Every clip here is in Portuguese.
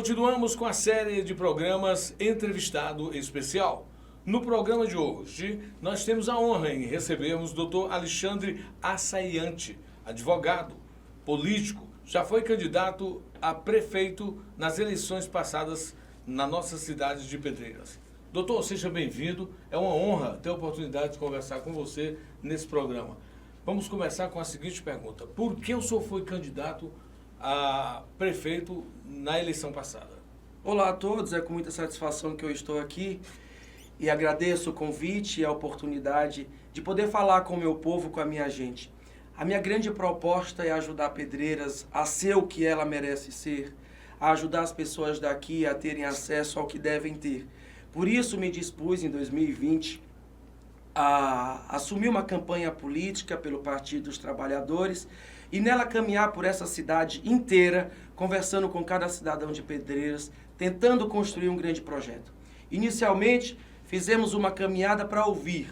Continuamos com a série de programas Entrevistado Especial. No programa de hoje, nós temos a honra em recebermos o Dr. Alexandre Assayante, advogado, político, já foi candidato a prefeito nas eleições passadas na nossa cidade de Pedreiras. Doutor, seja bem-vindo. É uma honra ter a oportunidade de conversar com você nesse programa. Vamos começar com a seguinte pergunta. Por que o senhor foi candidato a prefeito na eleição passada? Olá a todos, é com muita satisfação que eu estou aqui e agradeço o convite e a oportunidade de poder falar com o meu povo, com a minha gente. A minha grande proposta é ajudar Pedreiras a ser o que ela merece ser, a ajudar as pessoas daqui a terem acesso ao que devem ter. Por isso me dispus em 2020 a assumir uma campanha política pelo Partido dos Trabalhadores e nela caminhar por essa cidade inteira, conversando com cada cidadão de Pedreiras, tentando construir um grande projeto. Inicialmente, fizemos uma caminhada para ouvir,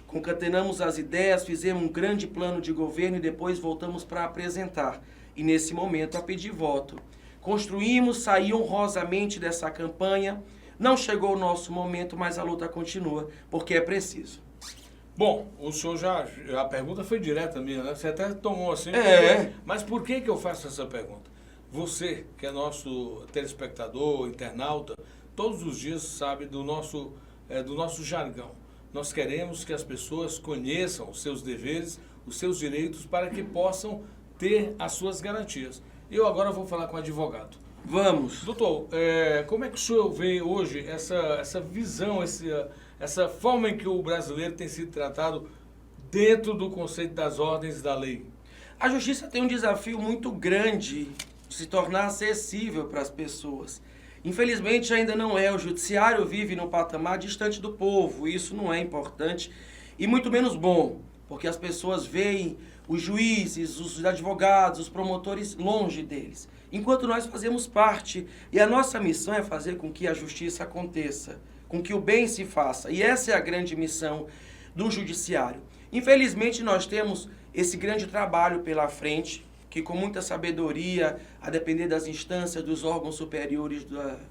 concatenamos as ideias, fizemos um grande plano de governo e depois voltamos para apresentar. E nesse momento, a pedir voto. Construímos, saí honrosamente dessa campanha. Não chegou o nosso momento, mas a luta continua, porque é preciso. Bom, o senhor a pergunta foi direta minha, né? Você até tomou assim. Mas por que eu faço essa pergunta? Você, que é nosso telespectador, internauta, todos os dias sabe do nosso jargão. Nós queremos que as pessoas conheçam os seus deveres, os seus direitos, para que possam ter as suas garantias. Eu agora vou falar com o advogado. Vamos. Doutor, como é que o senhor vê hoje essa visão, essa forma em que o brasileiro tem sido tratado dentro do conceito das ordens da lei? A justiça tem um desafio muito grande de se tornar acessível para as pessoas. Infelizmente ainda não é. O judiciário vive num patamar distante do povo. Isso não é importante e muito menos bom, porque as pessoas veem os juízes, os advogados, os promotores longe deles. Enquanto nós fazemos parte, e a nossa missão é fazer com que a justiça aconteça, com que o bem se faça. E essa é a grande missão do judiciário. Infelizmente, nós temos esse grande trabalho pela frente, que com muita sabedoria, a depender das instâncias, dos órgãos superiores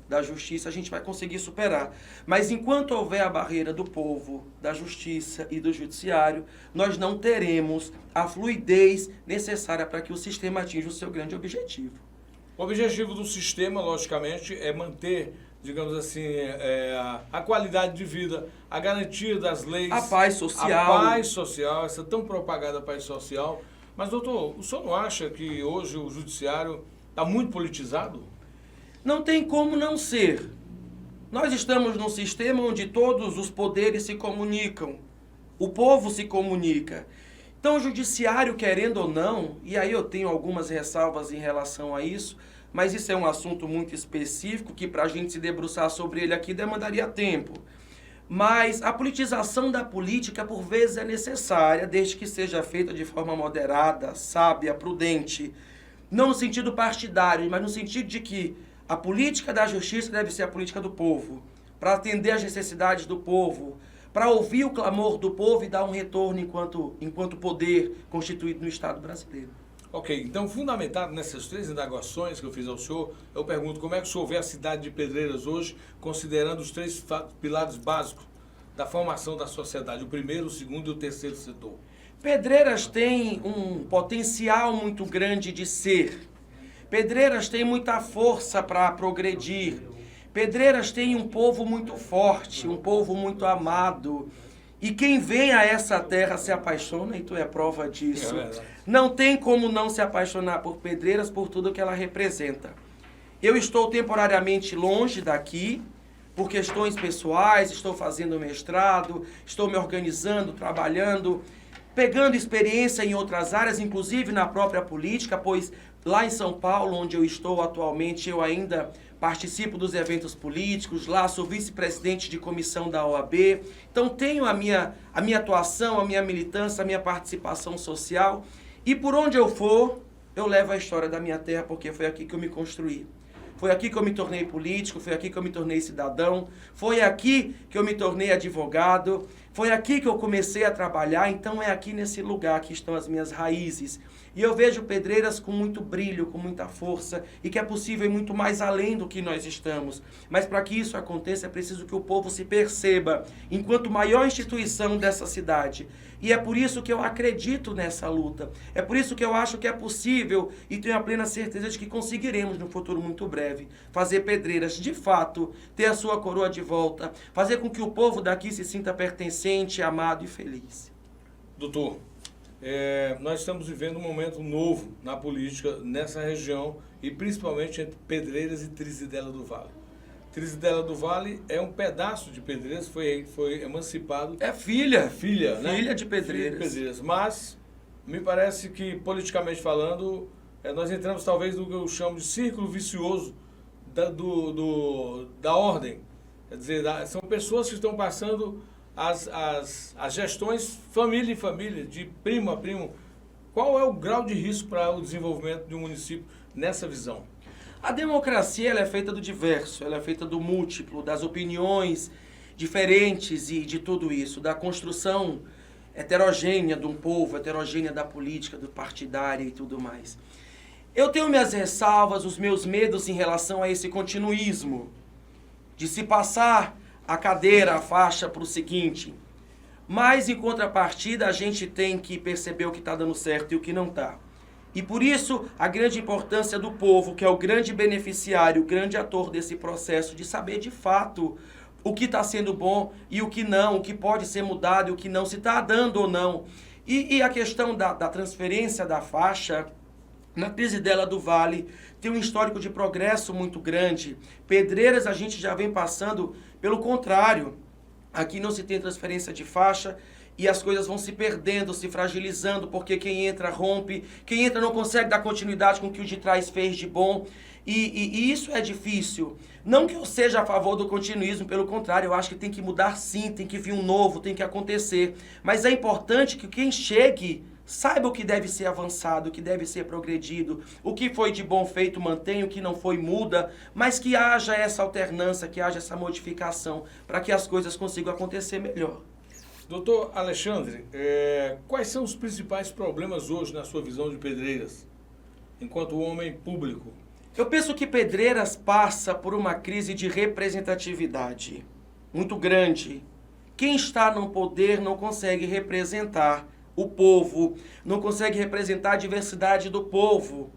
da justiça, a gente vai conseguir superar. Mas enquanto houver a barreira do povo, da justiça e do judiciário, nós não teremos a fluidez necessária para que o sistema atinja o seu grande objetivo. O objetivo do sistema, logicamente, é manter, digamos assim, a qualidade de vida, a garantia das leis. A paz social. A paz social, essa tão propagada paz social. Mas, doutor, o senhor não acha que hoje o judiciário está muito politizado? Não tem como não ser. Nós estamos num sistema onde todos os poderes se comunicam. O povo se comunica. Então, o judiciário, querendo ou não, e aí eu tenho algumas ressalvas em relação a isso, mas isso é um assunto muito específico que para a gente se debruçar sobre ele aqui demandaria tempo. Mas a politização da política, por vezes, é necessária, desde que seja feita de forma moderada, sábia, prudente. Não no sentido partidário, mas no sentido de que a política da justiça deve ser a política do povo, para atender às necessidades do povo, para ouvir o clamor do povo e dar um retorno enquanto poder constituído no Estado brasileiro. Ok, então, fundamentado nessas três indagações que eu fiz ao senhor, eu pergunto como é que o senhor vê a cidade de Pedreiras hoje, considerando os três pilares básicos da formação da sociedade, o primeiro, o segundo e o terceiro setor? Pedreiras tem um potencial muito grande de ser. Pedreiras tem muita força para progredir. Pedreiras tem um povo muito forte, um povo muito amado. E quem vem a essa terra se apaixona, e tu é prova disso. Não tem como não se apaixonar por Pedreiras, por tudo que ela representa. Eu estou temporariamente longe daqui, por questões pessoais, estou fazendo mestrado, estou me organizando, trabalhando, pegando experiência em outras áreas, inclusive na própria política, pois lá em São Paulo, onde eu estou atualmente, eu ainda participo dos eventos políticos, lá sou vice-presidente de comissão da OAB, então tenho a minha atuação, a minha militância, a minha participação social, e por onde eu for, eu levo a história da minha terra, porque foi aqui que eu me construí. Foi aqui que eu me tornei político, foi aqui que eu me tornei cidadão, foi aqui que eu me tornei advogado, foi aqui que eu comecei a trabalhar, então é aqui nesse lugar que estão as minhas raízes. E eu vejo Pedreiras com muito brilho, com muita força, e que é possível ir muito mais além do que nós estamos. Mas para que isso aconteça, é preciso que o povo se perceba enquanto maior instituição dessa cidade. E é por isso que eu acredito nessa luta. É por isso que eu acho que é possível e tenho a plena certeza de que conseguiremos, no futuro muito breve, fazer Pedreiras, de fato, ter a sua coroa de volta, fazer com que o povo daqui se sinta pertencente, amado e feliz. Doutor, nós estamos vivendo um momento novo na política nessa região e principalmente entre Pedreiras e Trizidela do Vale. Trizidela do Vale é um pedaço de Pedreiras, foi emancipado. É filha. Filha, né? Filha de Pedreiras. Filha de Pedreiras. Mas me parece que, politicamente falando, nós entramos talvez no que eu chamo de círculo vicioso da ordem. Quer dizer, são pessoas que estão passando as gestões família em família, de primo a primo. Qual é o grau de risco para o desenvolvimento de um município nessa visão? A democracia ela é feita do diverso, ela é feita do múltiplo, das opiniões diferentes e de tudo isso, da construção heterogênea de um povo, heterogênea da política, do partidária e tudo mais. Eu tenho minhas ressalvas, os meus medos em relação a esse continuismo, de se passar a cadeira, a faixa para o seguinte. Mas, em contrapartida, a gente tem que perceber o que está dando certo e o que não está. E por isso, a grande importância do povo, que é o grande beneficiário, o grande ator desse processo, de saber de fato o que está sendo bom e o que não, o que pode ser mudado e o que não, se está dando ou não. E a questão da transferência da faixa, na Trizidela do Vale, tem um histórico de progresso muito grande. Pedreiras a gente já vem passando pelo contrário. Aqui não se tem transferência de faixa e as coisas vão se perdendo, se fragilizando, porque quem entra rompe, quem entra não consegue dar continuidade com o que o de trás fez de bom. E isso é difícil. Não que eu seja a favor do continuismo, pelo contrário, eu acho que tem que mudar sim, tem que vir um novo, tem que acontecer. Mas é importante que quem chegue saiba o que deve ser avançado, o que deve ser progredido, o que foi de bom feito mantém, o que não foi muda, mas que haja essa alternância, que haja essa modificação, para que as coisas consigam acontecer melhor. Doutor Alexandre, quais são os principais problemas hoje na sua visão de Pedreiras, enquanto homem público? Eu penso que Pedreiras passa por uma crise de representatividade muito grande. Quem está no poder não consegue representar o povo, não consegue representar a diversidade do povo.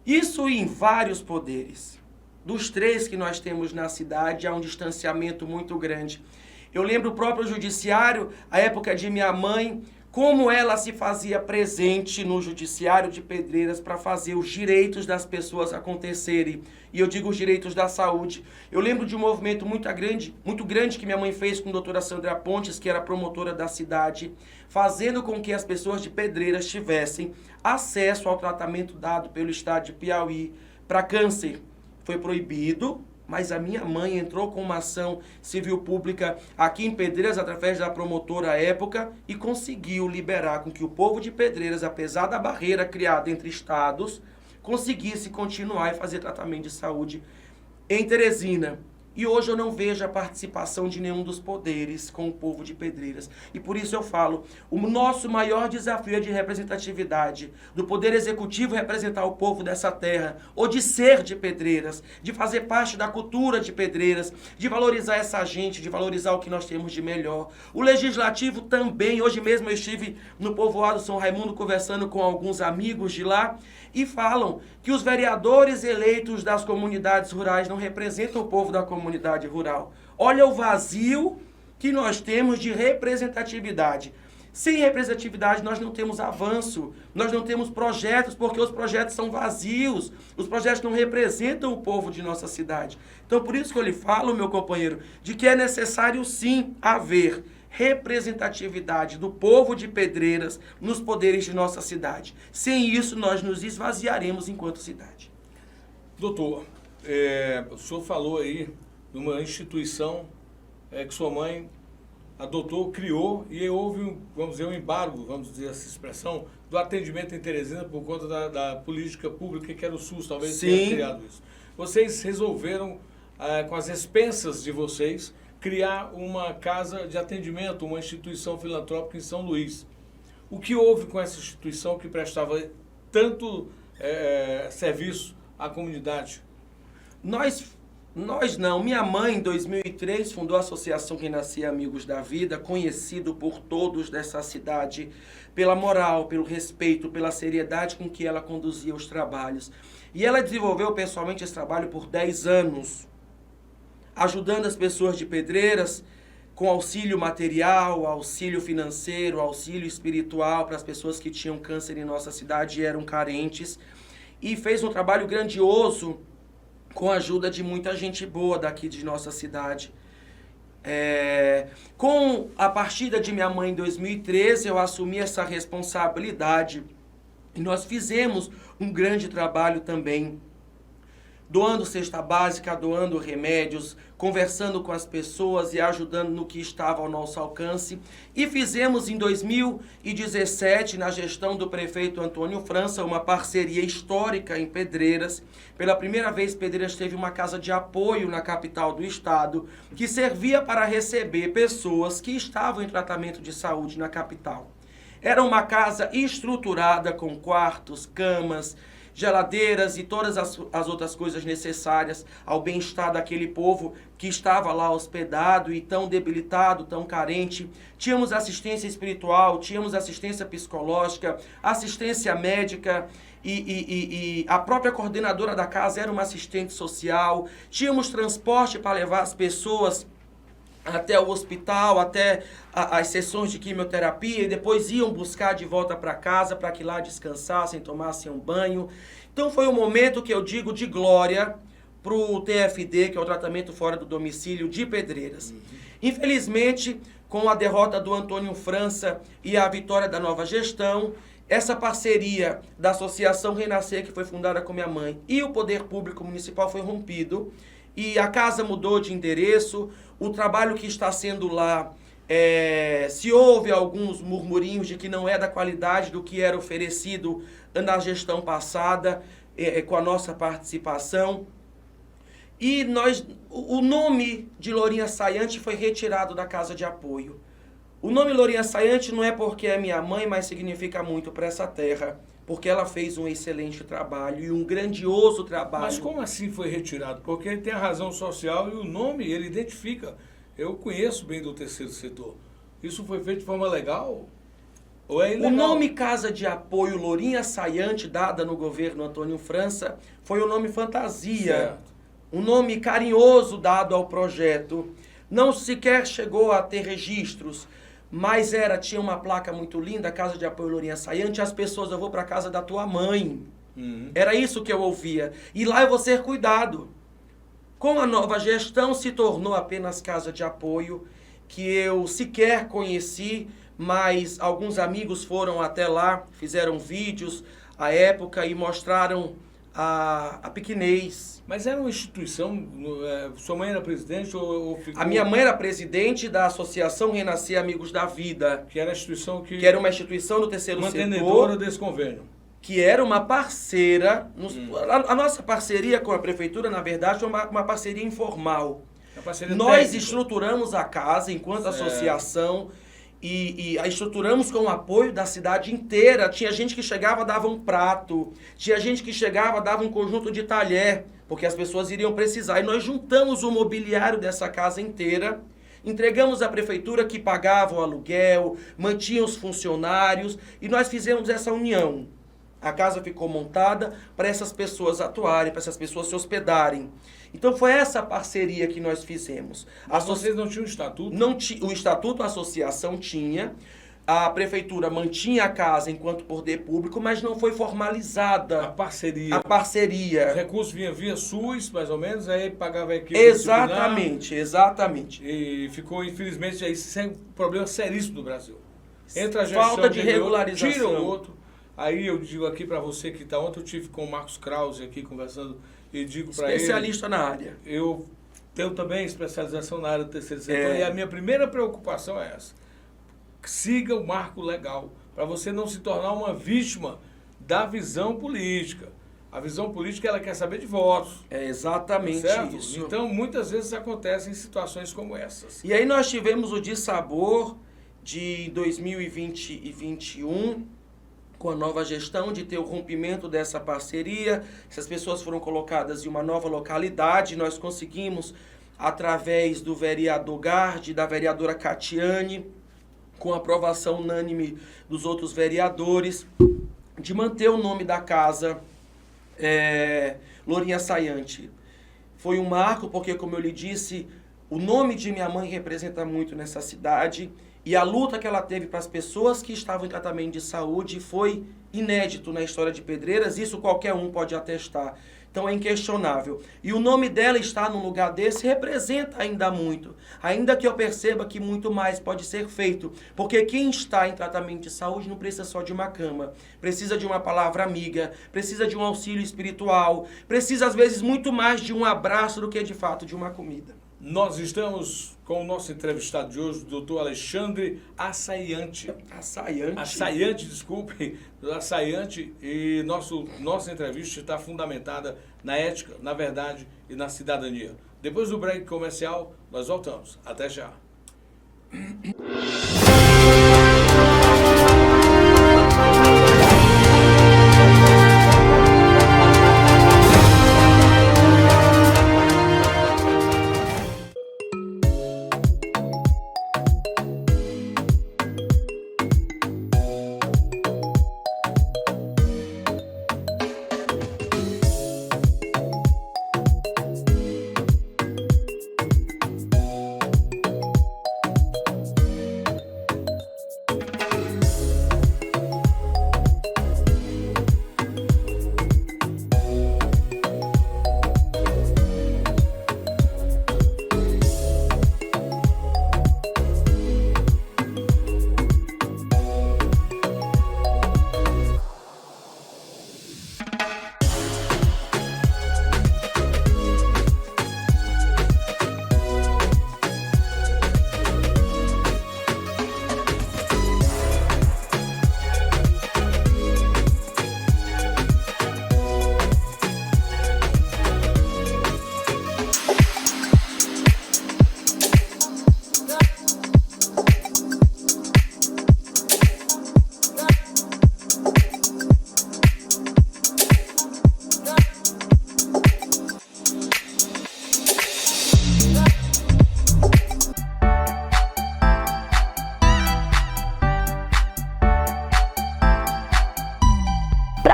Isso em vários poderes. Dos 3 que nós temos na cidade, há um distanciamento muito grande. Eu lembro o próprio judiciário, a época de minha mãe, como ela se fazia presente no judiciário de Pedreiras para fazer os direitos das pessoas acontecerem. E eu digo os direitos da saúde. Eu lembro de um movimento muito grande que minha mãe fez com a doutora Sandra Pontes, que era promotora da cidade, fazendo com que as pessoas de Pedreiras tivessem acesso ao tratamento dado pelo estado de Piauí para câncer. Foi proibido, mas a minha mãe entrou com uma ação civil pública aqui em Pedreiras, através da promotora à época, e conseguiu liberar com que o povo de Pedreiras, apesar da barreira criada entre estados, conseguisse continuar e fazer tratamento de saúde em Teresina. E hoje eu não vejo a participação de nenhum dos poderes com o povo de Pedreiras. E por isso eu falo, o nosso maior desafio é de representatividade, do poder executivo representar o povo dessa terra, ou de ser de Pedreiras, de fazer parte da cultura de Pedreiras, de valorizar essa gente, de valorizar o que nós temos de melhor. O legislativo também, hoje mesmo eu estive no povoado São Raimundo conversando com alguns amigos de lá, e falam que os vereadores eleitos das comunidades rurais não representam o povo da comunidade rural. Olha o vazio que nós temos de representatividade. Sem representatividade nós não temos avanço, nós não temos projetos, porque os projetos são vazios, os projetos não representam o povo de nossa cidade. Então por isso que eu lhe falo, meu companheiro, de que é necessário sim haver representatividade do povo de Pedreiras nos poderes de nossa cidade. Sem isso, nós nos esvaziaremos enquanto cidade. Doutor, o senhor falou aí de uma instituição que sua mãe adotou, criou, e houve, vamos dizer, um embargo, vamos dizer essa expressão, do atendimento em Teresina por conta da política pública que era o SUS, talvez tenha criado isso. Vocês resolveram, com as expensas de vocês, criar uma casa de atendimento, uma instituição filantrópica em São Luís. O que houve com essa instituição que prestava tanto serviço à comunidade? Nós não. Minha mãe, em 2003, fundou a Associação Renascer Amigos da Vida, conhecido por todos dessa cidade, pela moral, pelo respeito, pela seriedade com que ela conduzia os trabalhos. E ela desenvolveu pessoalmente esse trabalho por 10 anos, ajudando as pessoas de Pedreiras com auxílio material, auxílio financeiro, auxílio espiritual para as pessoas que tinham câncer em nossa cidade e eram carentes. E fez um trabalho grandioso com a ajuda de muita gente boa daqui de nossa cidade. Com a partida de minha mãe em 2013, eu assumi essa responsabilidade e nós fizemos um grande trabalho também, doando cesta básica, doando remédios, conversando com as pessoas e ajudando no que estava ao nosso alcance. E fizemos em 2017, na gestão do prefeito Antônio França, uma parceria histórica em Pedreiras. Pela primeira vez, Pedreiras teve uma casa de apoio na capital do estado, que servia para receber pessoas que estavam em tratamento de saúde na capital. Era uma casa estruturada com quartos, camas, geladeiras e todas as outras coisas necessárias ao bem-estar daquele povo que estava lá hospedado e tão debilitado, tão carente. Tínhamos assistência espiritual, tínhamos assistência psicológica, assistência médica e a própria coordenadora da casa era uma assistente social. Tínhamos transporte para levar as pessoas até o hospital, até as sessões de quimioterapia, e depois iam buscar de volta para casa para que lá descansassem, tomassem um banho. Então foi um momento que eu digo de glória para o TFD, que é o tratamento fora do domicílio de Pedreiras. Infelizmente, com a derrota do Antônio França e a vitória da nova gestão, essa parceria da Associação Renascer, que foi fundada com minha mãe, e o Poder Público Municipal foi rompido, e a casa mudou de endereço. O trabalho que está sendo lá, se houve alguns murmurinhos de que não é da qualidade do que era oferecido na gestão passada, com a nossa participação. E o nome de Lourinha Saiante foi retirado da casa de apoio. O nome Lourinha Saiante não é porque é minha mãe, mas significa muito para essa terra, porque ela fez um excelente trabalho e um grandioso trabalho. Mas como assim foi retirado? Porque ele tem a razão social e o nome ele identifica. Eu conheço bem do terceiro setor. Isso foi feito de forma legal? Ou é ilegal? O nome Casa de Apoio Lourinha Saiante, dada no governo Antônio França, foi um nome fantasia. Certo. Um nome carinhoso dado ao projeto. Não sequer chegou a ter registros, mas tinha uma placa muito linda, Casa de Apoio Lourinha Saiante, as pessoas, eu vou para a casa da tua mãe. Era isso que eu ouvia. E lá eu vou ser cuidado. Com a nova gestão se tornou apenas Casa de Apoio, que eu sequer conheci, mas alguns amigos foram até lá, fizeram vídeos à época e mostraram a pequenez. Mas era uma instituição, sua mãe era presidente ou ficou... A minha mãe era presidente da Associação Renascer Amigos da Vida. Que era a instituição que era uma instituição do terceiro setor. Mantenedora desse convênio. Que era uma parceira. A nossa parceria com a prefeitura, na verdade, foi uma parceria informal. Parceria Nós técnica. Estruturamos a casa enquanto associação e a estruturamos com o apoio da cidade inteira. Tinha gente que chegava, dava um prato. Tinha gente que chegava, dava um conjunto de talher, porque as pessoas iriam precisar. E nós juntamos o mobiliário dessa casa inteira, entregamos à prefeitura que pagava o aluguel, mantinha os funcionários, e nós fizemos essa união. A casa ficou montada para essas pessoas atuarem, para essas pessoas se hospedarem. Então foi essa parceria que nós fizemos. Mas vocês não tinham estatuto? O estatuto, a associação tinha. A prefeitura mantinha a casa enquanto poder público, mas não foi formalizada. A parceria. A parceria. O recurso vinha via SUS, mais ou menos, aí pagava a equipe. Exatamente. E ficou, infelizmente, aí sem problema seríssimo no Brasil. Entra a gestão Falta de anterior, regularização. tira o outro. Aí eu digo aqui para você que está ontem, eu tive com o Marcos Krause aqui conversando e digo para ele... Especialista na área. Eu tenho também especialização na área do terceiro setor e a minha primeira preocupação é essa. Siga o marco legal, para você não se tornar uma vítima da visão política. A visão política, ela quer saber de votos. É exatamente certo? isso. Então, muitas vezes acontecem situações como essas. E aí nós tivemos o dissabor de 2020 e 2021, com a nova gestão, de ter o rompimento dessa parceria. Essas pessoas foram colocadas em uma nova localidade. Nós conseguimos, através do vereador Gardi, da vereadora Catiane, com aprovação unânime dos outros vereadores, de manter o nome da casa Lourinha Assayante. Foi um marco porque, como eu lhe disse, o nome de minha mãe representa muito nessa cidade, e a luta que ela teve para as pessoas que estavam em tratamento de saúde foi inédito na história de Pedreiras. Isso qualquer um pode atestar. Então é inquestionável. E o nome dela estar num lugar desse representa ainda muito. Ainda que eu perceba que muito mais pode ser feito. Porque quem está em tratamento de saúde não precisa só de uma cama. Precisa de uma palavra amiga. Precisa de um auxílio espiritual. Precisa, às vezes, muito mais de um abraço do que, de fato, de uma comida. Nós estamos com o nosso entrevistado de hoje, o doutor Alexandre Assayante. Assayante, desculpe. Assayante. E nossa entrevista está fundamentada na ética, na verdade e na cidadania. Depois do break comercial, nós voltamos. Até já.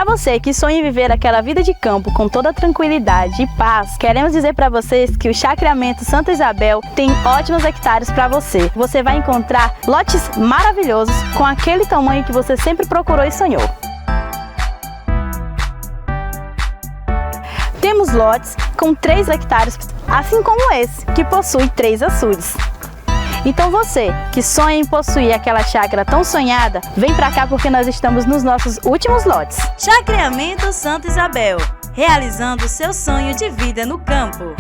Você que sonha em viver aquela vida de campo com toda tranquilidade e paz, queremos dizer para vocês que o Chacreamento Santa Isabel tem ótimos hectares para você. Você vai encontrar lotes maravilhosos com aquele tamanho que você sempre procurou e sonhou. Temos lotes com 3 hectares, assim como esse, que possui 3 açudes. Então você, que sonha em possuir aquela chácara tão sonhada, vem pra cá porque nós estamos nos nossos últimos lotes. Chacreamento Santa Isabel, realizando seu sonho de vida no campo.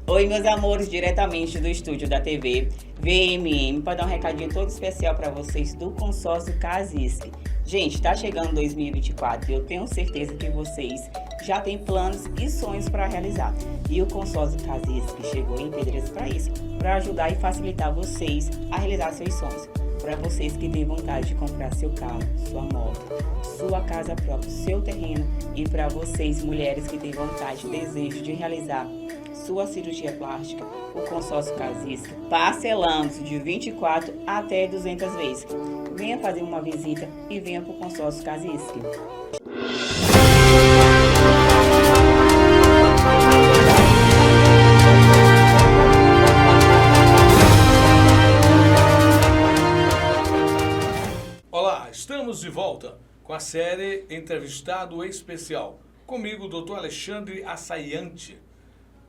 Oi, meus amores, diretamente do estúdio da TV VMM, para dar um recadinho todo especial para vocês do consórcio Casisc. Gente, tá chegando 2024 e eu tenho certeza que vocês já têm planos e sonhos para realizar. E o consórcio Casisc chegou em Pedreiras para isso, para ajudar e facilitar vocês a realizar seus sonhos. Para vocês que têm vontade de comprar seu carro, sua moto, sua casa própria, seu terreno, e para vocês, mulheres que têm vontade e desejo de realizar sua cirurgia plástica, o consórcio Casisc parcelamos de 24 até 200 vezes. Venha fazer uma visita e venha para o consórcio Casisc. Olá, estamos de volta com a série Entrevistado Especial. Comigo, o doutor Alexandre Assayante.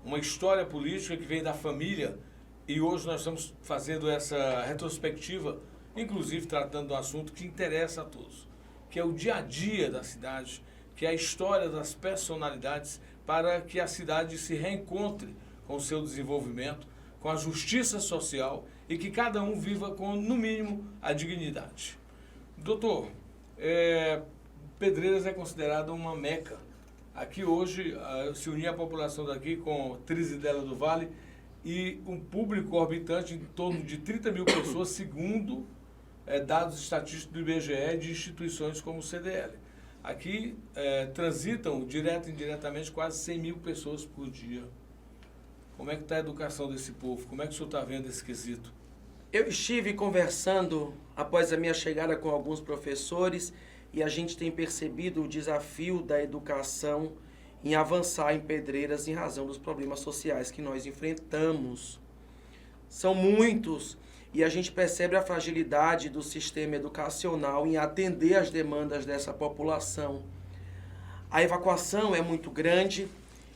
Uma história política que vem da família, e hoje nós estamos fazendo essa retrospectiva, inclusive tratando de um assunto que interessa a todos, que é o dia a dia da cidade, que é a história das personalidades para que a cidade se reencontre com o seu desenvolvimento, com a justiça social e que cada um viva com, no mínimo, a dignidade. Doutor, Pedreiras é considerada uma meca. Aqui hoje, se unir a população daqui com Trizidela do Vale e um público orbitante em torno de 30 mil pessoas, segundo dados estatísticos do IBGE e de instituições como o CDL. Aqui transitam direto e indiretamente quase 100 mil pessoas por dia. Como é que está a educação desse povo? Como é que o senhor está vendo esse quesito? Eu estive conversando após a minha chegada com alguns professores e a gente tem percebido o desafio da educação em avançar em Pedreiras em razão dos problemas sociais que nós enfrentamos. São muitos e a gente percebe a fragilidade do sistema educacional em atender às demandas dessa população. A evacuação é muito grande.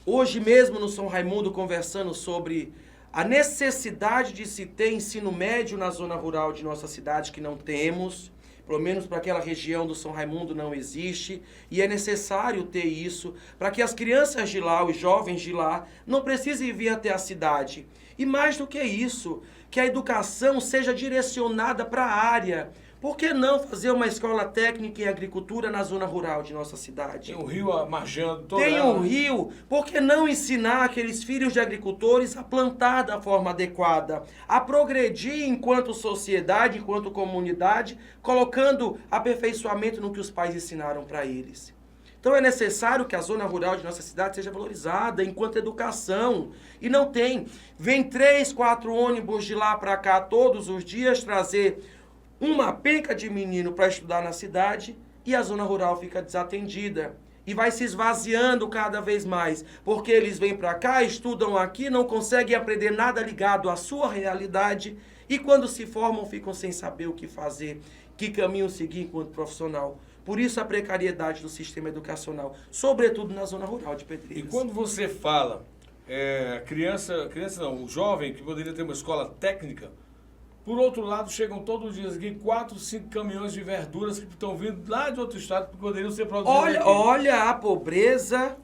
Hoje mesmo no São Raimundo, conversando sobre a necessidade de se ter ensino médio na zona rural de nossa cidade, que não temos, pelo menos para aquela região do São Raimundo não existe, e é necessário ter isso para que as crianças de lá, os jovens de lá, não precisem vir até a cidade. E mais do que isso, que a educação seja direcionada para a área. Por que não fazer uma escola técnica em agricultura na zona rural de nossa cidade? Tem um rio margeando toda Tem ela, um rio, por que não ensinar aqueles filhos de agricultores a plantar da forma adequada, a progredir enquanto sociedade, enquanto comunidade, colocando aperfeiçoamento no que os pais ensinaram para eles? Então é necessário que a zona rural de nossa cidade seja valorizada enquanto educação. E não tem. Vem 3, 4 ônibus de lá para cá todos os dias trazer uma penca de menino para estudar na cidade e a zona rural fica desatendida. E vai se esvaziando cada vez mais, porque eles vêm para cá, estudam aqui, não conseguem aprender nada ligado à sua realidade e quando se formam ficam sem saber o que fazer, que caminho seguir enquanto profissional. Por isso a precariedade do sistema educacional, sobretudo na zona rural de Pedreiras. E quando você fala, o jovem que poderia ter uma escola técnica, por outro lado, chegam todos os dias aqui 4, 5 caminhões de verduras que estão vindo lá de outro estado que poderiam ser produzidas aqui. Olha a pobreza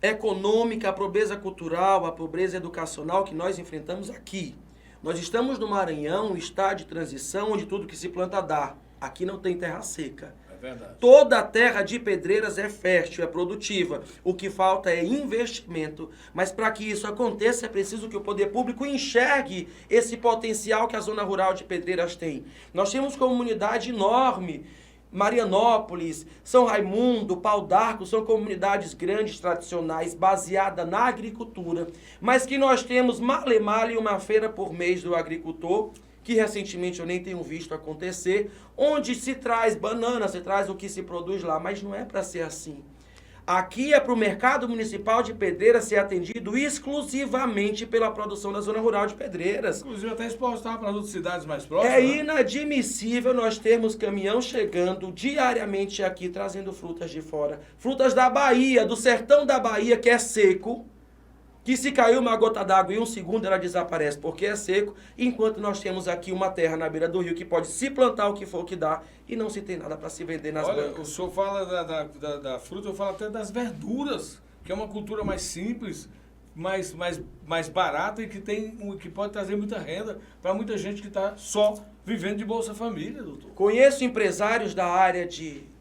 econômica, a pobreza cultural, a pobreza educacional que nós enfrentamos aqui. Nós estamos no Maranhão, um estado de transição onde tudo que se planta dá. Aqui não tem terra seca. Verdade. Toda a terra de Pedreiras é fértil, é produtiva. O que falta é investimento. Mas para que isso aconteça, é preciso que o poder público enxergue esse potencial que a zona rural de Pedreiras tem. Nós temos comunidade enorme. Marianópolis, São Raimundo, Pau d'Arco, são comunidades grandes, tradicionais, baseadas na agricultura. Mas que nós temos male uma feira por mês do agricultor, que recentemente eu nem tenho visto acontecer, onde se traz banana, se traz o que se produz lá, mas não é para ser assim. Aqui é para o mercado municipal de Pedreiras ser atendido exclusivamente pela produção da zona rural de Pedreiras. Inclusive até exportar para outras cidades mais próximas. É inadmissível nós termos caminhão chegando diariamente aqui trazendo frutas de fora. Frutas da Bahia, do sertão da Bahia, que é seco, que se caiu uma gota d'água em um segundo ela desaparece porque é seco, enquanto nós temos aqui uma terra na beira do rio que pode se plantar o que for que dá e não se tem nada para se vender nas bancas. Olha, o senhor fala da fruta, eu falo até das verduras, que é uma cultura mais simples, mais barata e que pode trazer muita renda para muita gente que está só vivendo de Bolsa Família, doutor. Conheço empresários da área de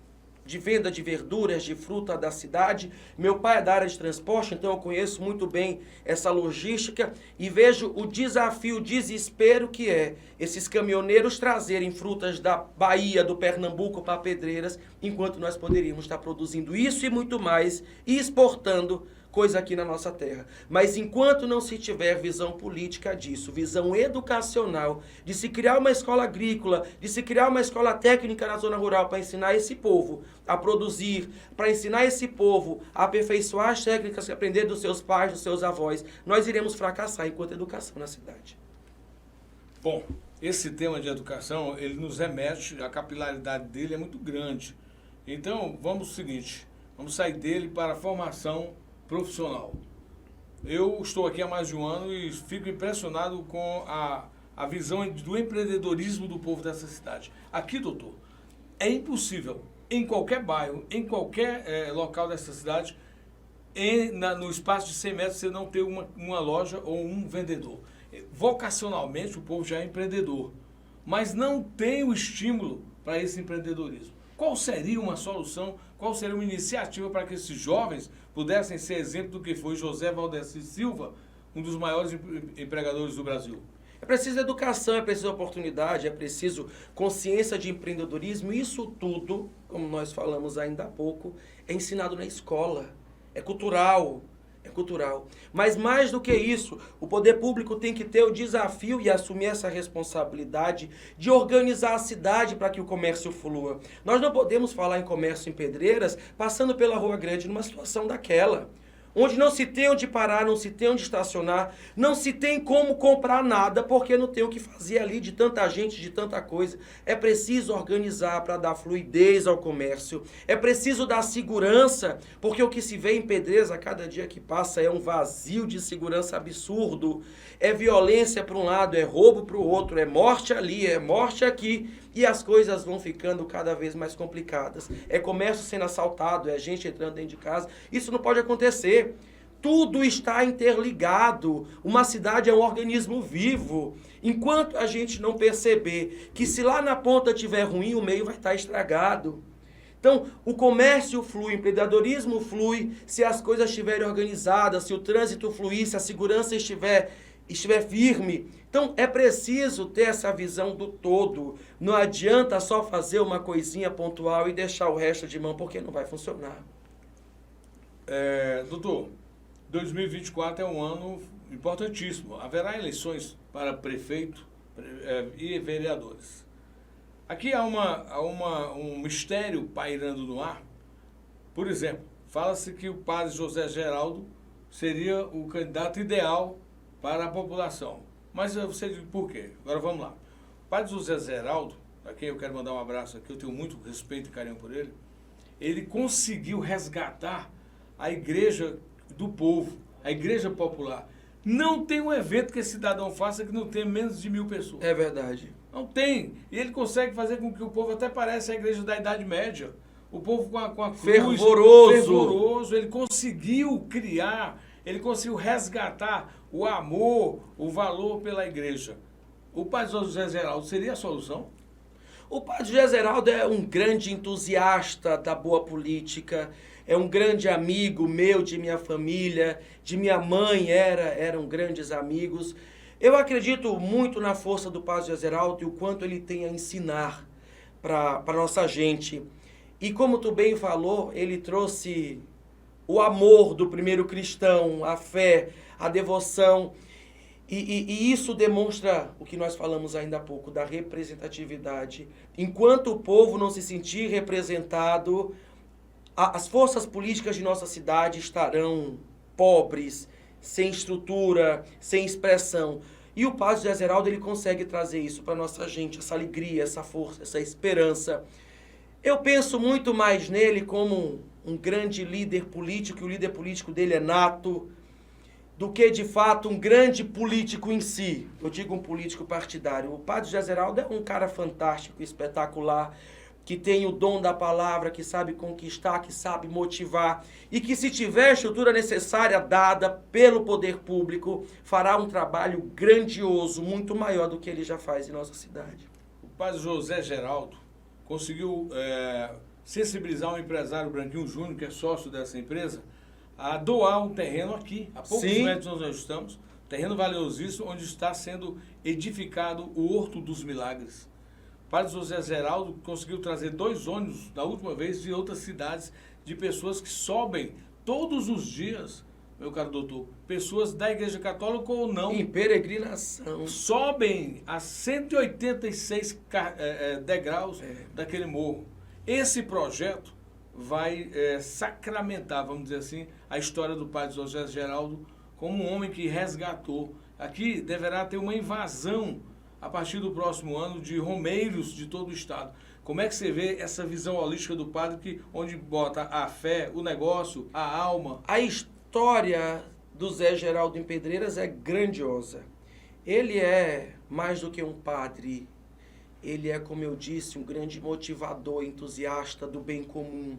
venda de verduras, de fruta da cidade. Meu pai é da área de transporte, então eu conheço muito bem essa logística e vejo o desafio, o desespero que é esses caminhoneiros trazerem frutas da Bahia, do Pernambuco para Pedreiras, enquanto nós poderíamos estar produzindo isso e muito mais e exportando coisa aqui na nossa terra. Mas enquanto não se tiver visão política disso, visão educacional, de se criar uma escola agrícola, de se criar uma escola técnica na zona rural para ensinar esse povo a produzir, para ensinar esse povo a aperfeiçoar as técnicas que aprender dos seus pais, dos seus avós, nós iremos fracassar enquanto educação na cidade. Bom, esse tema de educação, ele nos remete, a capilaridade dele é muito grande. Então, vamos ao seguinte, vamos sair dele para a formação profissional. Eu estou aqui há mais de um ano e fico impressionado com a visão do empreendedorismo do povo dessa cidade. Aqui, doutor, é impossível, em qualquer bairro, em qualquer local dessa cidade, no espaço de 100 metros, você não ter uma loja ou um vendedor. Vocacionalmente, o povo já é empreendedor, mas não tem o estímulo para esse empreendedorismo. Qual seria uma solução, qual seria uma iniciativa para que esses jovens pudessem ser exemplo do que foi José Valdeci Silva, um dos maiores empregadores do Brasil? É preciso educação, é preciso oportunidade, é preciso consciência de empreendedorismo. Isso tudo, como nós falamos ainda há pouco, é ensinado na escola. É cultural. É cultural. Mas mais do que isso, o poder público tem que ter o desafio e assumir essa responsabilidade de organizar a cidade para que o comércio flua. Nós não podemos falar em comércio em Pedreiras passando pela Rua Grande numa situação daquela, onde não se tem onde parar, não se tem onde estacionar, não se tem como comprar nada, porque não tem o que fazer ali de tanta gente, de tanta coisa. É preciso organizar para dar fluidez ao comércio, é preciso dar segurança, porque o que se vê em Pedreiras a cada dia que passa é um vazio de segurança absurdo. É violência para um lado, é roubo para o outro, é morte ali, é morte aqui, e as coisas vão ficando cada vez mais complicadas. É comércio sendo assaltado, é gente entrando dentro de casa. Isso não pode acontecer. Tudo está interligado. Uma cidade é um organismo vivo. Enquanto a gente não perceber que se lá na ponta estiver ruim, o meio vai estar estragado. Então, o comércio flui, o empreendedorismo flui, se as coisas estiverem organizadas, se o trânsito fluir, se a segurança estiver firme. Então, é preciso ter essa visão do todo. Não adianta só fazer uma coisinha pontual e deixar o resto de mão, porque não vai funcionar. Doutor, 2024 é um ano importantíssimo. Haverá eleições para prefeito e vereadores. Aqui há um mistério pairando no ar. Por exemplo, fala-se que o padre José Geraldo seria o candidato ideal para a população. Mas você diz por quê? Agora vamos lá. O padre José Geraldo, a quem eu quero mandar um abraço aqui, eu tenho muito respeito e carinho por ele, ele conseguiu resgatar a igreja do povo, a igreja popular. Não tem um evento que esse cidadão faça que não tenha menos de 1000 pessoas. É verdade. Não tem. E ele consegue fazer com que o povo até pareça a igreja da Idade Média. O povo com a cruz. Fervoroso. Ele conseguiu criar, ele conseguiu resgatar o amor, o valor pela igreja. O padre José Geraldo seria a solução? O padre José Geraldo é um grande entusiasta da boa política, é um grande amigo meu, de minha família, de minha mãe, eram grandes amigos. Eu acredito muito na força do padre José Geraldo e o quanto ele tem a ensinar para a nossa gente. E como tu bem falou, ele trouxe o amor do primeiro cristão, a fé, a devoção. E isso demonstra o que nós falamos ainda há pouco, da representatividade. Enquanto o povo não se sentir representado, as forças políticas de nossa cidade estarão pobres, sem estrutura, sem expressão. E o padre José Geraldo, ele consegue trazer isso para nossa gente, essa alegria, essa força, essa esperança. Eu penso muito mais nele como um grande líder político, e o líder político dele é nato, do que, de fato, um grande político em si. Eu digo um político partidário. O padre José Geraldo é um cara fantástico, espetacular, que tem o dom da palavra, que sabe conquistar, que sabe motivar, e que, se tiver a estrutura necessária dada pelo poder público, fará um trabalho grandioso, muito maior do que ele já faz em nossa cidade. O padre José Geraldo conseguiu sensibilizar um empresário Branquinho Júnior, que é sócio dessa empresa, a doar um terreno aqui, a poucos metros onde nós estamos, terreno valiosíssimo, onde está sendo edificado o Horto dos Milagres. O padre José Geraldo conseguiu trazer 2 ônibus, da última vez, de outras cidades, de pessoas que sobem todos os dias, meu caro doutor, pessoas da Igreja Católica ou não. Em peregrinação. Sobem a 186 degraus daquele morro. Esse projeto vai sacramentar, vamos dizer assim, a história do padre José Geraldo como um homem que resgatou. Aqui deverá ter uma invasão a partir do próximo ano de romeiros de todo o estado. Como é que você vê essa visão holística do padre, onde bota a fé, o negócio, a alma? A história do Zé Geraldo em Pedreiras é grandiosa. Ele é mais do que um padre. Ele é, como eu disse, um grande motivador, entusiasta do bem comum.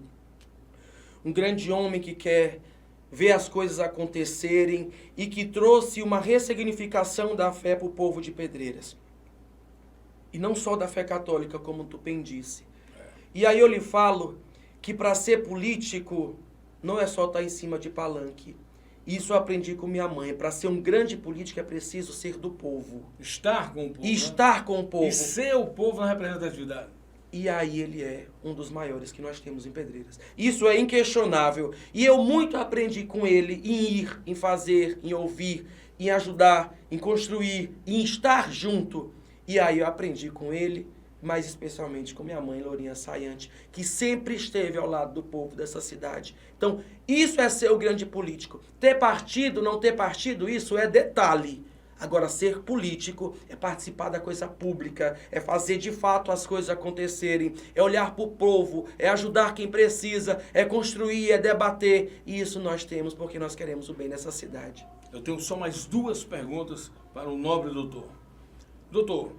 Um grande homem que quer ver as coisas acontecerem e que trouxe uma ressignificação da fé para o povo de Pedreiras. E não só da fé católica, como tu bem disse. E aí eu lhe falo que para ser político não é só estar em cima de palanque. Isso eu aprendi com minha mãe. Para ser um grande político é preciso ser do povo. Estar com o povo. Estar com o povo. E ser o povo na representatividade. E aí ele é um dos maiores que nós temos em Pedreiras. Isso é inquestionável. E eu muito aprendi com ele em ir, em fazer, em ouvir, em ajudar, em construir, em estar junto. E aí eu aprendi com ele, mas especialmente com minha mãe, Lourinha Sayante, que sempre esteve ao lado do povo dessa cidade. Então, isso é ser o grande político. Ter partido, não ter partido, isso é detalhe. Agora, ser político é participar da coisa pública, é fazer de fato as coisas acontecerem, é olhar para o povo, é ajudar quem precisa, é construir, é debater. E isso nós temos porque nós queremos o bem dessa cidade. Eu tenho só mais 2 perguntas para o nobre doutor. Doutor,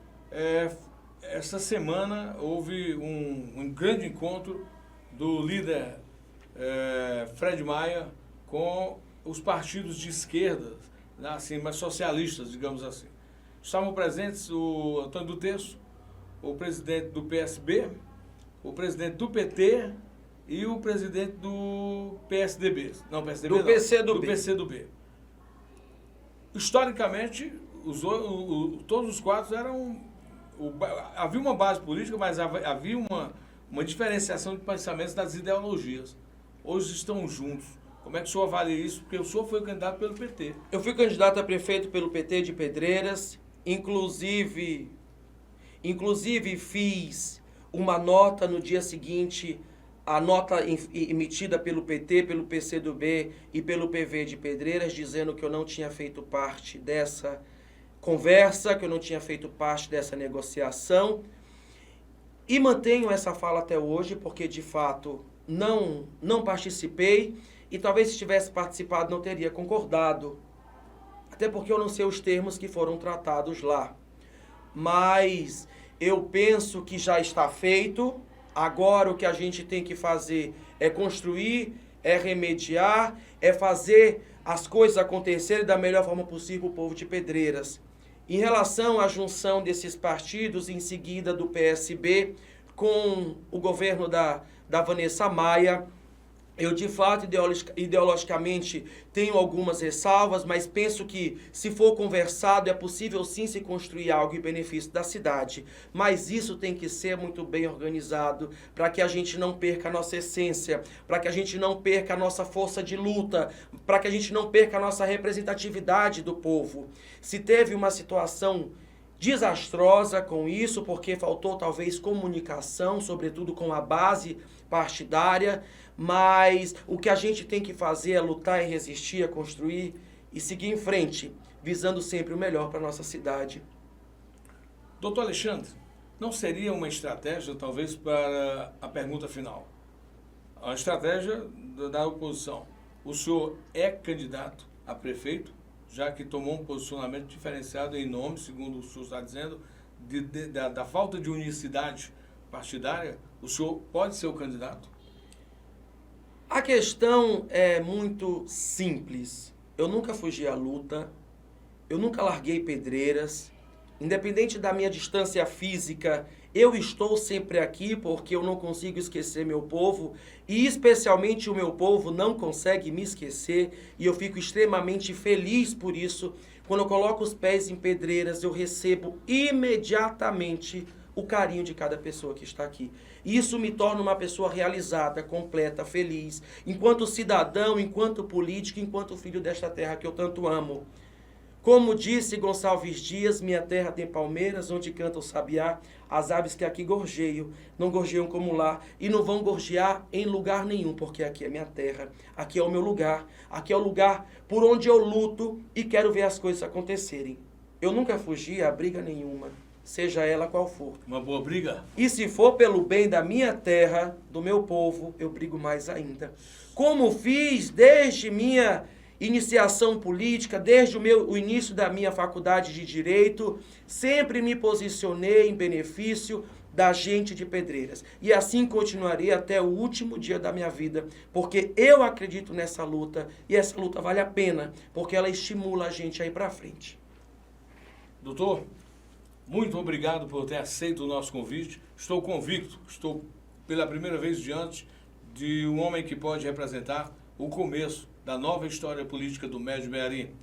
essa semana houve um grande encontro do líder Fred Maia com os partidos de esquerda, assim, mais socialistas, digamos assim. Estavam presentes o Antônio do Terço, o presidente do PSB, o presidente do PT e o presidente do PSDB. Não, PSDB do não, PCdoB. do PCdoB. Historicamente, todos os quatro eram... havia uma base política, mas havia uma diferenciação de pensamentos das ideologias. Hoje estão juntos. Como é que o senhor avalia isso? Porque o senhor foi candidato pelo PT. Eu fui candidato a prefeito pelo PT de Pedreiras, inclusive fiz uma nota no dia seguinte, a nota emitida pelo PT, pelo PCdoB e pelo PV de Pedreiras, dizendo que eu não tinha feito parte dessa conversa, que eu não tinha feito parte dessa negociação. E mantenho essa fala até hoje, porque de fato não participei. E talvez se tivesse participado não teria concordado. Até porque eu não sei os termos que foram tratados lá. Mas eu penso que já está feito. Agora o que a gente tem que fazer é construir, é remediar, é fazer as coisas acontecerem da melhor forma possível para o povo de Pedreiras. Em relação à junção desses partidos, em seguida do PSB, com o governo da Vanessa Maia, eu, de fato, ideologicamente, tenho algumas ressalvas, mas penso que, se for conversado, é possível sim se construir algo em benefício da cidade. Mas isso tem que ser muito bem organizado, para que a gente não perca a nossa essência, para que a gente não perca a nossa força de luta, para que a gente não perca a nossa representatividade do povo. Se teve uma situação desastrosa com isso, porque faltou talvez comunicação, sobretudo com a base partidária, mas o que a gente tem que fazer é lutar e resistir, é construir e seguir em frente, visando sempre o melhor para a nossa cidade. Doutor Alexandre, não seria uma estratégia, talvez, para a pergunta final? A estratégia da oposição. O senhor é candidato a prefeito, já que tomou um posicionamento diferenciado em nome, segundo o senhor está dizendo, da falta de unicidade partidária, o senhor pode ser o candidato? A questão é muito simples. Eu nunca fugi à luta, eu nunca larguei Pedreiras. Independente da minha distância física, eu estou sempre aqui porque eu não consigo esquecer meu povo e especialmente o meu povo não consegue me esquecer e eu fico extremamente feliz por isso. Quando eu coloco os pés em Pedreiras, eu recebo imediatamente o carinho de cada pessoa que está aqui. Isso me torna uma pessoa realizada, completa, feliz, enquanto cidadão, enquanto político, enquanto filho desta terra que eu tanto amo. Como disse Gonçalves Dias, minha terra tem palmeiras, onde canta o sabiá, as aves que aqui gorjeiam, não gorjeiam como lá, e não vão gorjear em lugar nenhum, porque aqui é minha terra, aqui é o meu lugar, aqui é o lugar por onde eu luto e quero ver as coisas acontecerem. Eu nunca fugi a briga nenhuma, seja ela qual for. Uma boa briga? E se for pelo bem da minha terra, do meu povo, eu brigo mais ainda. Como fiz desde minha iniciação política, desde o início da minha faculdade de Direito, sempre me posicionei em benefício da gente de Pedreiras. E assim continuarei até o último dia da minha vida, porque eu acredito nessa luta e essa luta vale a pena, porque ela estimula a gente a ir para frente. Doutor, muito obrigado por ter aceito o nosso convite. Estou convicto, estou pela primeira vez diante de um homem que pode representar o começo da nova história política do Médio Mearim.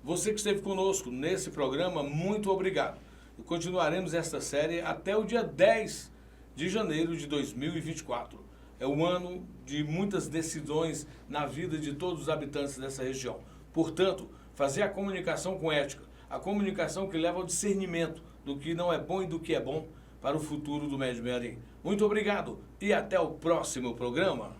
Você que esteve conosco nesse programa, muito obrigado. E continuaremos esta série até o dia 10 de janeiro de 2024. É um ano de muitas decisões na vida de todos os habitantes dessa região. Portanto, fazer a comunicação com ética, a comunicação que leva ao discernimento do que não é bom e do que é bom para o futuro do Médio Mearim. Muito obrigado e até o próximo programa.